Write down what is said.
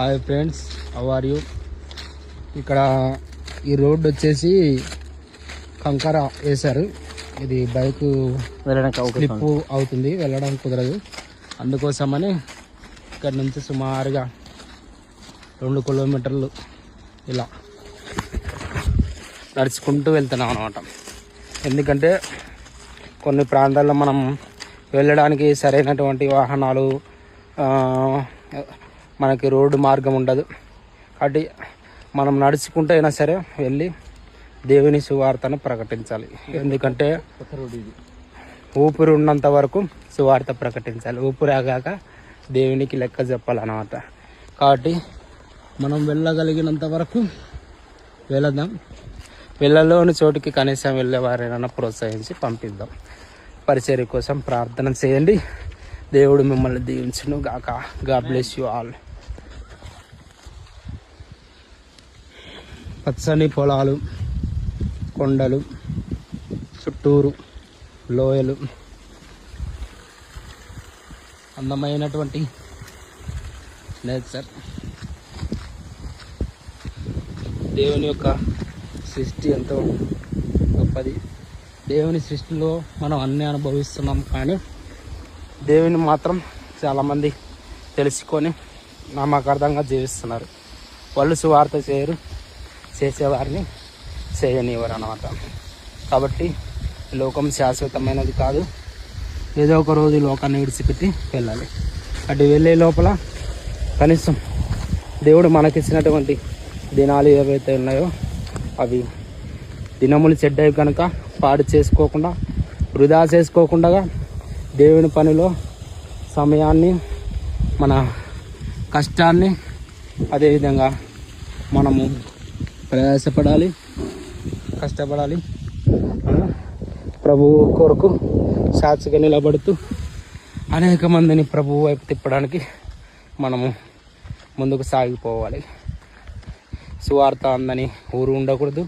Hi friends, how are you? ఇక్కడ ఈ road వచ్చేసి కంకర వేశారు. ఇది బైక్ స్లిప్ అవుతుంది, వెళ్ళడం కుదరదు. అందుకోసమని ఇక్కడ నుంచి సుమారుగా 2 కిలోమీటర్లు ఇలా నడుచుకుంటూ వెళ్తున్నాం అన్నమాట. ఎందుకంటే కొన్ని ప్రాంతాల్లో మనం వెళ్ళడానికి సరైనటువంటి వాహనాలు, మనకి రోడ్డు మార్గం ఉండదు. కాబట్టి మనం నడుచుకుంటూ అయినా సరే వెళ్ళి దేవుని సువార్తను ప్రకటించాలి. ఎందుకంటే ఊపిరి ఉన్నంత వరకు సువార్త ప్రకటించాలి. ఊపిరి ఆగాక దేవునికి లెక్క చెప్పాలన్నమాట. కాబట్టి మనం వెళ్ళగలిగినంత వరకు వెళదాం. వెళ్ళలోని చోటుకి కనీసం వెళ్ళేవారైనా ప్రోత్సహించి పంపిద్దాం. పరిచర్య కోసం ప్రార్థన చేయండి. దేవుడు మిమ్మల్ని దీవించును గాక. God bless you all. పచ్చని పొలాలు, కొండలు, చుట్టూరు లోయలు, అందమైనటువంటి నేచర్. దేవుని యొక్క సృష్టి ఎంతో గొప్పది. దేవుని సృష్టిలో మనం అన్నీ అనుభవిస్తున్నాం, కానీ దేవుని మాత్రం చాలామంది తెలుసుకొని నామకార్థంగా జీవిస్తున్నారు. వాళ్ళు సువార్త చేయరు, చేసేవారిని చేయనివ్వరు అన్నమాట. కాబట్టి లోకం శాశ్వతమైనది కాదు. ఏదో ఒక రోజు లోకాన్ని విడిచిపెట్టి వెళ్ళాలి. అటు వెళ్ళే లోపల కనీసం దేవుడు మనకిచ్చినటువంటి దినాలు ఏవైతే ఉన్నాయో అవి దినములు చెడ్డవి కనుక పాడు చేసుకోకుండా, వృధా చేసుకోకుండా దేవుని పనిలో సమయాన్ని, మన కష్టాన్ని, అదేవిధంగా మనము ప్రయాసపడాలి, కష్టపడాలి. ప్రభువు కొరకు సాక్షిగా నిలబడుతూ అనేక మందిని ప్రభువు వైపు తిప్పడానికి మనము ముందుకు సాగిపోవాలి. సువార్త అందని ఊరు ఉండకూడదు.